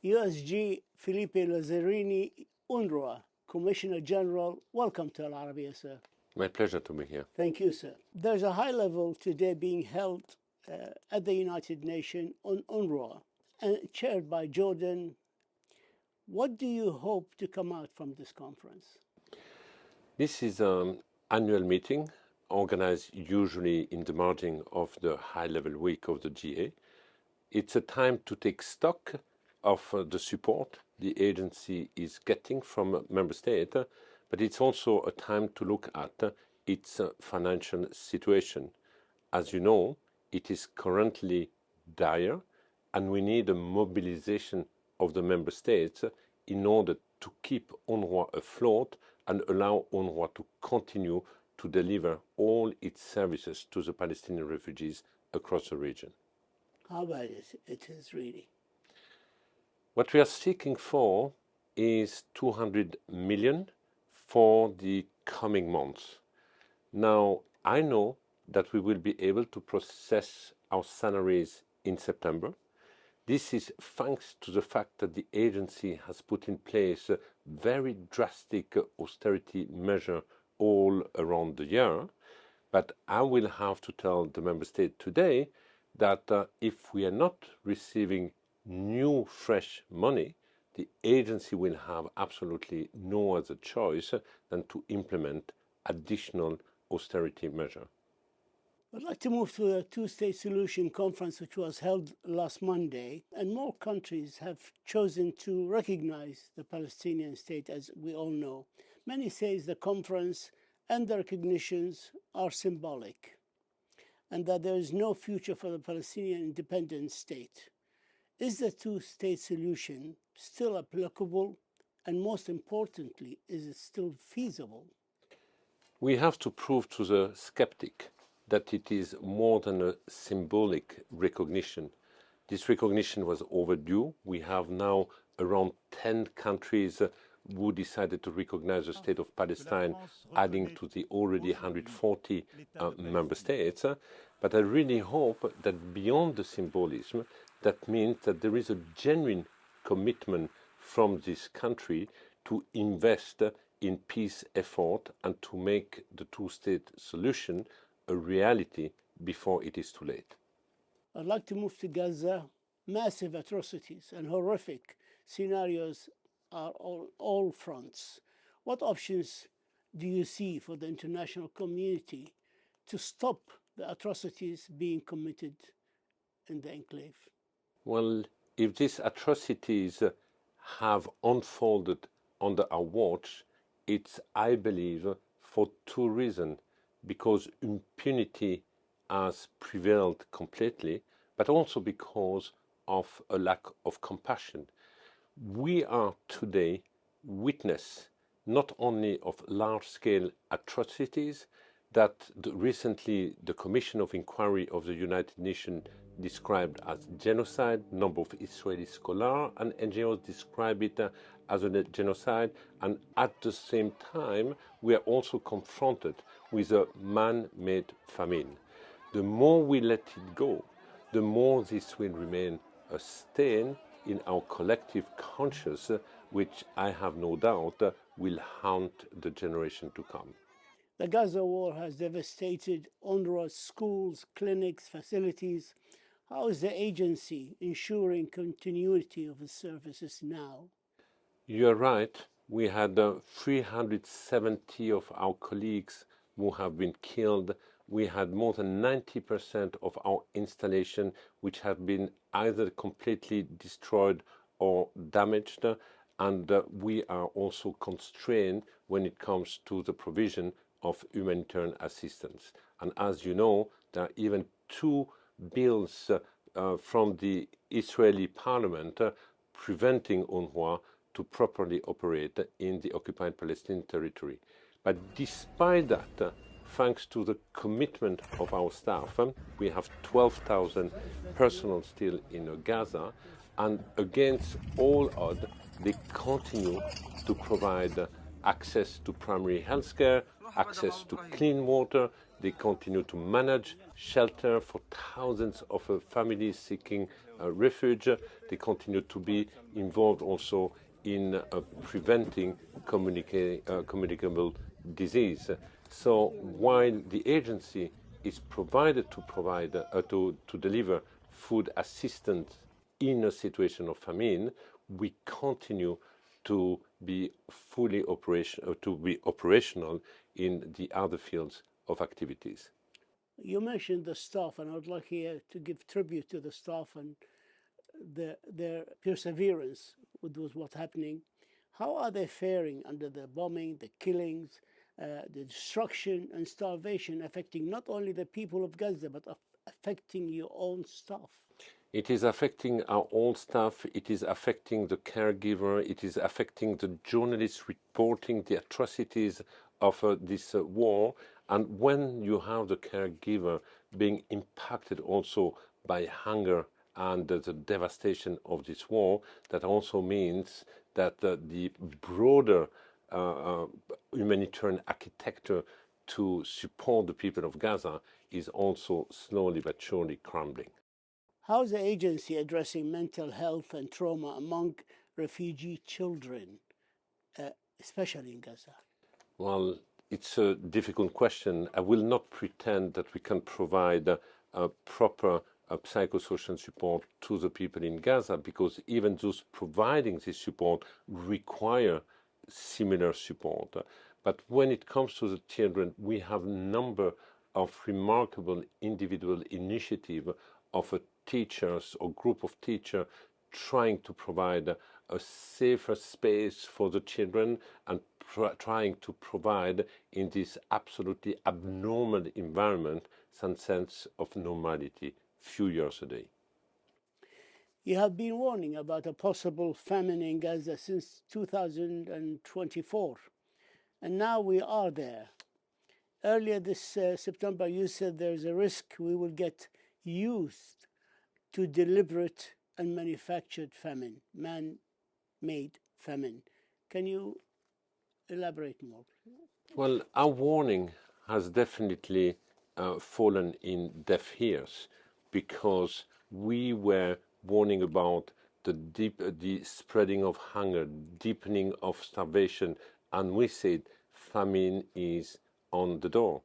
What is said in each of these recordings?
USG Philippe Lazzarini, UNRWA, Commissioner General, welcome to Al-Arabiya, sir. My pleasure to be here. Thank you, sir. There's a high level today being held at the United Nations on UNRWA, and chaired by Jordan. What do you hope to come out from this conference? This is an annual meeting organized usually in the margin of the high-level week of the GA. It's a time to take stock of the support the agency is getting from member states, but it's also a time to look at its financial situation. As you know, it is currently dire, and we need a mobilization of the member states in order to keep UNRWA afloat and allow UNRWA to continue to deliver all its services to the Palestinian refugees across the region. How bad it is really? What we are seeking for is 200 million for the coming months. Now, I know that we will be able to process our salaries in September. This is thanks to the fact that the agency has put in place a very drastic austerity measure all around the year. But I will have to tell the member state today that if we are not receiving new, fresh money, the agency will have absolutely no other choice than to implement additional austerity measure. I'd like to move to a two-state solution conference which was held last Monday, and more countries have chosen to recognize the Palestinian state, as we all know. Many say the conference and the recognitions are symbolic, and that there is no future for the Palestinian independent state. Is the two-state solution still applicable? And most importantly, is it still feasible? We have to prove to the skeptic that it is more than a symbolic recognition. This recognition was overdue. We have now around 10 countries who decided to recognize the state of Palestine, adding to the already 140 member states. But I really hope that beyond the symbolism, that means that there is a genuine commitment from this country to invest in peace effort and to make the two-state solution a reality before it is too late. I'd like to move to Gaza. Massive atrocities and horrific scenarios are on all fronts. What options do you see for the international community to stop the atrocities being committed in the enclave? Well, if these atrocities have unfolded under our watch, it's, I believe, for two reasons. Because impunity has prevailed completely, but also because of a lack of compassion. We are today witness not only of large-scale atrocities that recently the Commission of Inquiry of the United Nations described as genocide. A number of Israeli scholars and NGOs describe it as a genocide, and at the same time we are also confronted with a man-made famine. The more we let it go, the more this will remain a stain in our collective conscience, which I have no doubt will haunt the generation to come. The Gaza war has devastated UNRWA's schools, clinics, facilities. How is the agency ensuring continuity of its services now? You're right. We had 370 of our colleagues who have been killed. We had more than 90% of our installation which have been either completely destroyed or damaged, and we are also constrained when it comes to the provision of humanitarian assistance. And as you know, there are even two bills from the Israeli parliament preventing UNRWA to properly operate in the occupied Palestinian territory. But despite that, thanks to the commitment of our staff, we have 12,000 personnel still in Gaza, and against all odds, they continue to provide access to primary health care, access to clean water. They continue to manage shelter for thousands of families seeking refuge. They continue to be involved also in preventing communicable disease. So while the agency is provided to to deliver food assistance in a situation of famine, we continue to be operational in the other fields of activities. You mentioned the staff, and I would like here to give tribute to the staff and their perseverance with what's happening. How are they faring under the bombing, the killings, the destruction and starvation affecting not only the people of Gaza, but affecting your own staff? It is affecting our own staff, it is affecting the caregiver, it is affecting the journalists reporting the atrocities of this war. And when you have the caregiver being impacted also by hunger and the devastation of this war, that also means that the broader humanitarian architecture to support the people of Gaza is also slowly but surely crumbling. How is the agency addressing mental health and trauma among refugee children, especially in Gaza? Well, it's a difficult question. I will not pretend that we can provide a proper psychosocial support to the people in Gaza, because even those providing this support require similar support. But when it comes to the children, we have a number of remarkable individual initiatives of teachers or group of teachers trying to provide a safer space for the children and trying to provide in this absolutely abnormal environment some sense of normality few years a day. You have been warning about a possible famine in Gaza since 2024, and now we are there. Earlier this September, you said there's a risk we will get used to deliberate and manufactured famine, man-made famine. Can you elaborate more? Well, our warning has definitely fallen in deaf ears, because we were warning about the spreading of hunger, deepening of starvation, and we said famine is on the door.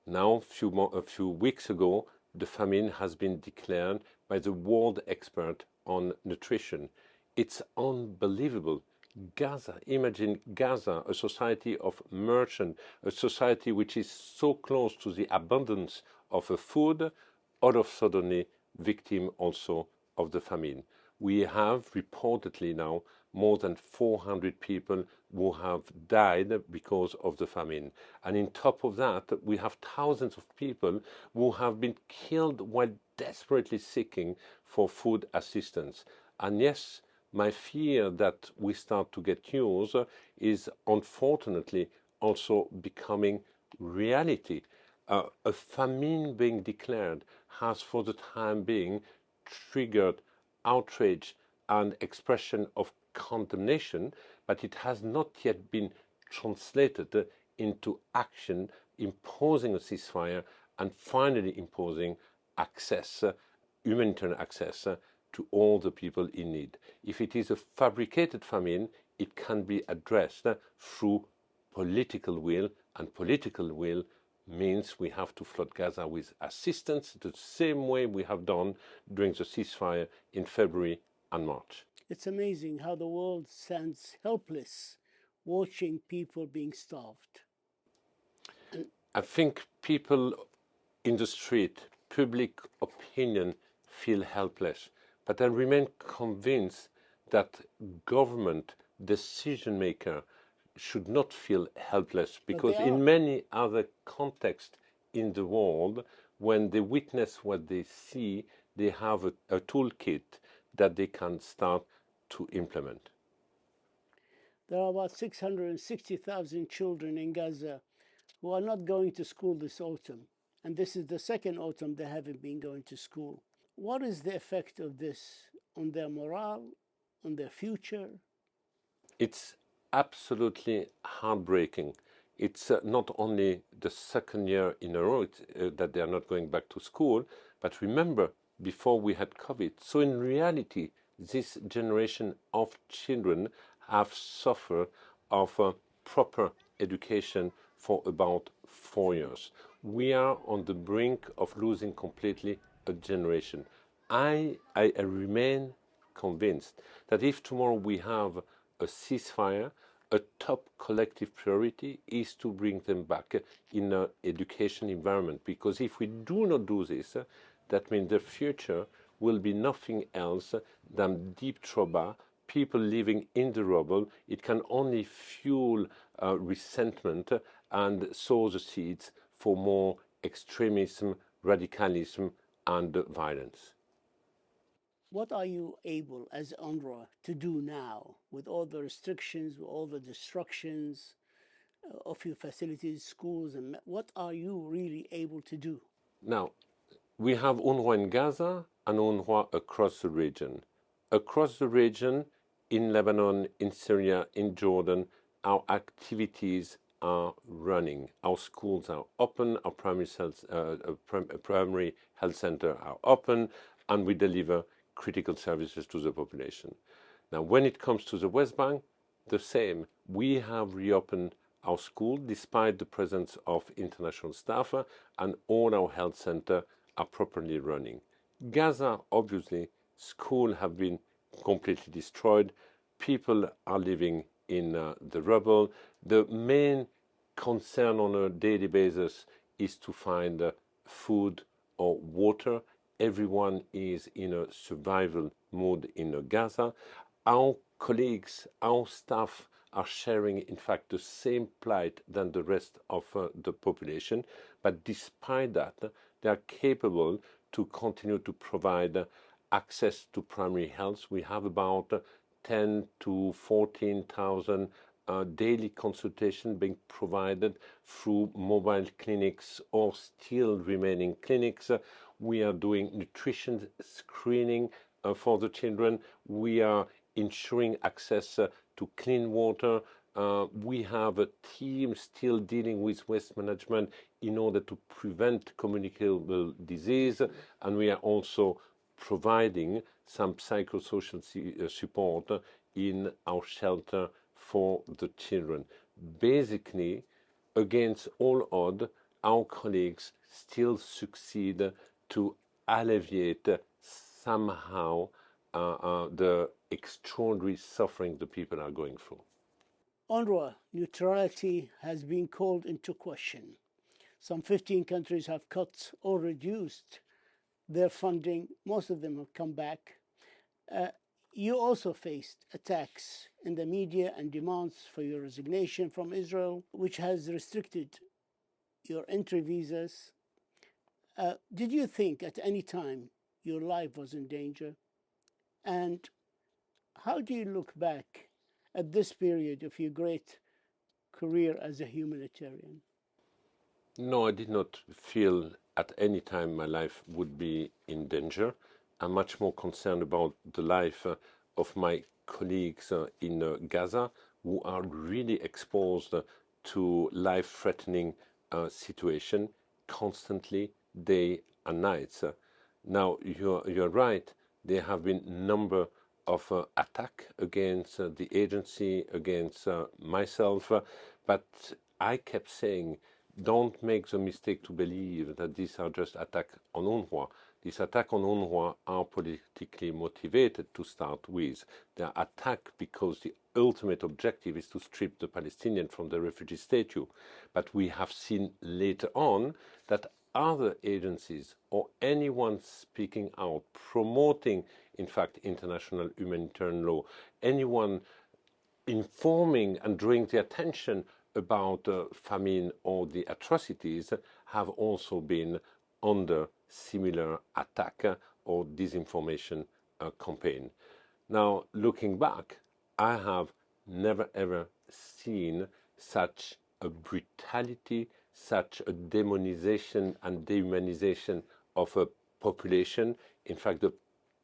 Now, a few weeks ago, the famine has been declared by the world expert on nutrition. It's unbelievable. Gaza, imagine Gaza, a society of merchants, a society which is so close to the abundance of food, all of a sudden victim also of the famine. We have reportedly now more than 400 people who have died because of the famine. And on top of that, we have thousands of people who have been killed while desperately seeking for food assistance. And yes, my fear that we start to get news is unfortunately also becoming reality. A famine being declared has for the time being triggered outrage and expression of condemnation, but it has not yet been translated into action, imposing a ceasefire and finally imposing access, humanitarian access to all the people in need. If it is a fabricated famine, it can be addressed through political will, and political will means we have to flood Gaza with assistance the same way we have done during the ceasefire in February and March. It's amazing how the world stands helpless watching people being starved. I think people in the street, public opinion, feel helpless. But I remain convinced that government decision maker should not feel helpless, because in many other contexts in the world, when they witness what they see, they have a toolkit that they can start to implement. There are about 660,000 children in Gaza who are not going to school this autumn. And this is the second autumn they haven't been going to school. What is the effect of this on their morale, on their future? It's absolutely heartbreaking. It's not only the second year in a row that they are not going back to school, but remember, before we had COVID. So in reality, this generation of children have suffered of proper education for about 4 years. We are on the brink of losing completely a generation. I remain convinced that if tomorrow we have a ceasefire, a top collective priority is to bring them back in an education environment. Because if we do not do this, that means the future will be nothing else than deep trauma, people living in the rubble. It can only fuel resentment and sow the seeds for more extremism, radicalism, and violence. What are you able, as UNRWA, to do now with all the restrictions, with all the destructions of your facilities, schools, and what are you really able to do? Now, we have UNRWA in Gaza and UNRWA across the region. Across the region, in Lebanon, in Syria, in Jordan, our activities are running. Our schools are open, our primary health centers are open, and we deliver critical services to the population. Now, when it comes to the West Bank, the same. We have reopened our school despite the presence of international staff, and all our health centers are properly running. Gaza, obviously, schools have been completely destroyed. People are living in the rubble. The main concern on a daily basis is to find food or water. Everyone is in a survival mode in Gaza. Our colleagues, our staff are sharing, in fact, the same plight than the rest of the population. But despite that, they are capable to continue to provide access to primary health. We have about 10 to 14,000 daily consultation being provided through mobile clinics or still remaining clinics. We are doing nutrition screening for the children. We are ensuring access to clean water. We have a team still dealing with waste management in order to prevent communicable disease, and we are also providing some psychosocial support in our shelter for the children. Basically, against all odds, our colleagues still succeed to alleviate somehow the extraordinary suffering the people are going through. UNRWA neutrality has been called into question. Some 15 countries have cut or reduced their funding. Most of them have come back. You also faced attacks in the media and demands for your resignation from Israel, which has restricted your entry visas. Did you think at any time your life was in danger? And how do you look back at this period of your great career as a humanitarian? No, I did not feel at any time my life would be in danger. I'm much more concerned about the life of my colleagues in Gaza, who are really exposed to life-threatening situation constantly, day and night. Now, you're right. There have been a number of attacks against the agency, against myself, but I kept saying, don't make the mistake to believe that these are just attacks on UNRWA. These attacks on UNRWA are politically motivated to start with. They are attacked because the ultimate objective is to strip the Palestinians from the refugee status. But we have seen later on that other agencies or anyone speaking out, promoting, in fact, international humanitarian law, anyone informing and drawing the attention about famine or the atrocities have also been under similar attack or disinformation campaign. Now, looking back, I have never ever seen such a brutality, such a demonization and dehumanization of a population. In fact, the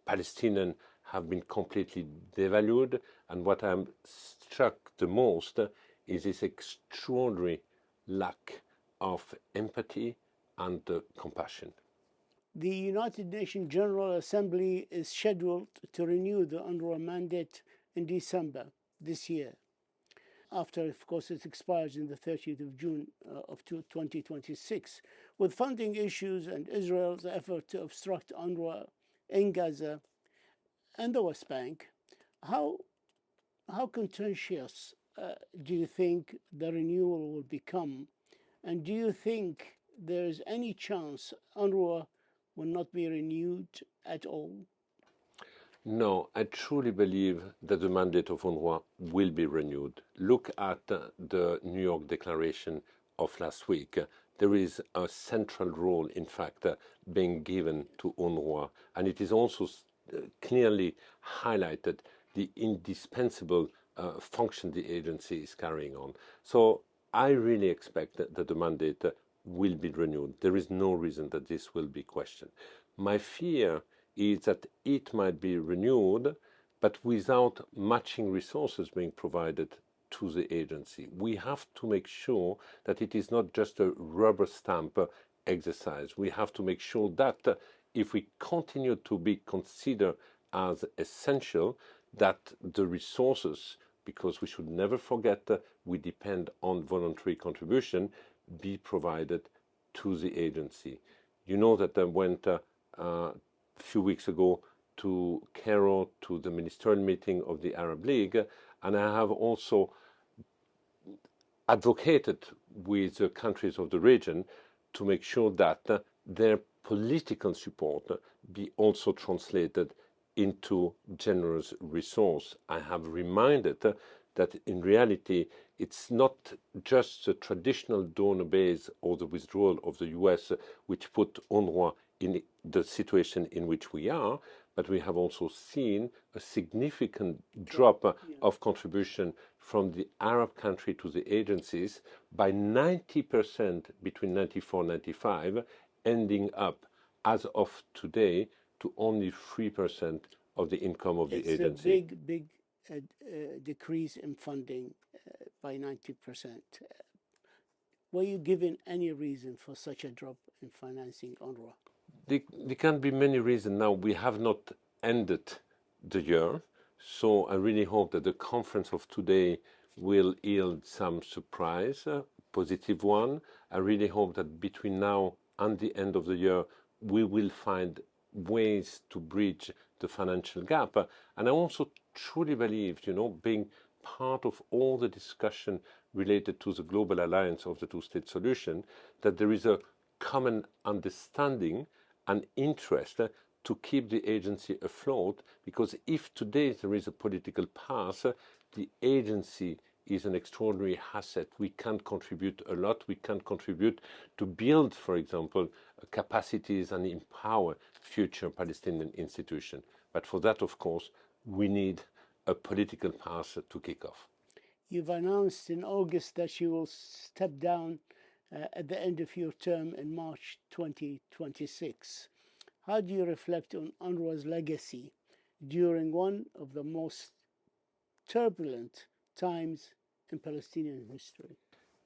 Palestinians have been completely devalued, and what I'm struck the most is this extraordinary lack of empathy and compassion. The United Nations General Assembly is scheduled to renew the UNRWA mandate in December this year, after, of course, it expires in the 30th of June of 2026, with funding issues and Israel's effort to obstruct UNRWA in Gaza and the West Bank. How contentious do you think the renewal will become? And do you think there is any chance UNRWA will not be renewed at all? No, I truly believe that the mandate of UNRWA will be renewed. Look at the New York Declaration of last week. There is a central role, in fact, being given to UNRWA, and it is also clearly highlighted the indispensable function the agency is carrying on. So I really expect that the mandate will be renewed. There is no reason that this will be questioned. My fear is that it might be renewed, but without matching resources being provided to the agency. We have to make sure that it is not just a rubber stamp exercise. We have to make sure that if we continue to be considered as essential, that the resources, because we should never forget we depend on voluntary contribution, be provided to the agency. You know that I went a few weeks ago to Cairo to the ministerial meeting of the Arab League, and I have also advocated with the countries of the region to make sure that their political support be also translated into generous resource. I have reminded that in reality it's not just the traditional donor base or the withdrawal of the US which put UNRWA in the situation in which we are, but we have also seen a significant drop of contribution from the Arab country to the agencies by 90% between 94 and 95, ending up, as of today, to only 3% of the income of the agency. It's a big decrease in funding by 90%. Were you given any reason for such a drop in financing UNRWA? There can be many reasons. Now, we have not ended the year, so I really hope that the conference of today will yield some surprise, positive one. I really hope that between now and the end of the year, we will find ways to bridge the financial gap. And I also truly believe, being part of all the discussion related to the global alliance of the two-state solution, that there is a common understanding and interest to keep the agency afloat, because if today there is a political path, the agency is an extraordinary asset. We can contribute a lot. We can contribute to build, for example, capacities and empower future Palestinian institutions. But for that, of course, we need a political path to kick off. You've announced in August that you will step down at the end of your term in March 2026. How do you reflect on UNRWA's legacy during one of the most turbulent times in Palestinian history?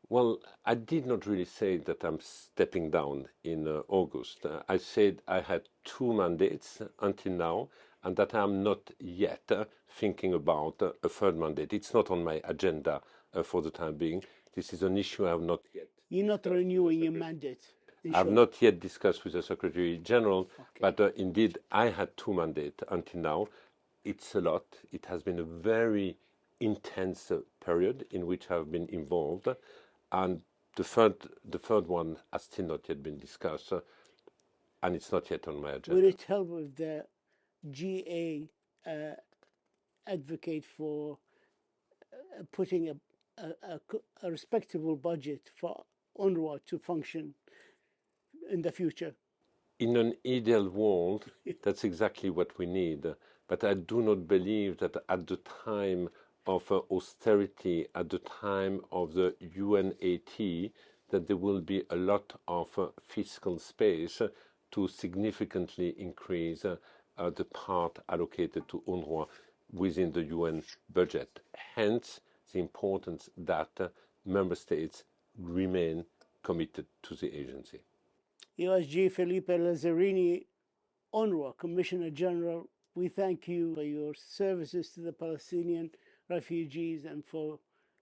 Well, I did not really say that I'm stepping down in August. I said I had 2 mandates until now, and that I'm not yet thinking about a 3rd mandate. It's not on my agenda for the time being. This is an issue I have not yet. You're not renewing your mandate? I've not yet discussed with the Secretary General, but indeed I had 2 mandates until now. It's a lot. It has been a very intense period in which I've been involved, and the third one has still not yet been discussed, and it's not yet on my agenda. Would it help if the GA advocate for putting a respectable budget for UNRWA to function in the future? In an ideal world, that's exactly what we need. But I do not believe that at the time of austerity, at the time of the UNAT, that there will be a lot of fiscal space to significantly increase the part allocated to UNRWA within the UN budget. Hence, the importance that member states remain committed to the agency. USG Philippe Lazzarini, UNRWA Commissioner General, we thank you for your services to the Palestinian refugees and for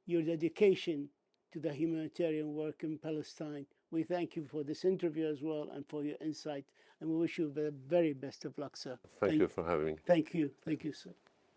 your dedication to the humanitarian work in Palestine. We thank you for this interview as well and for your insight, and we wish you the very best of luck, sir. Thank you for having me. Thank you. Thank you, sir.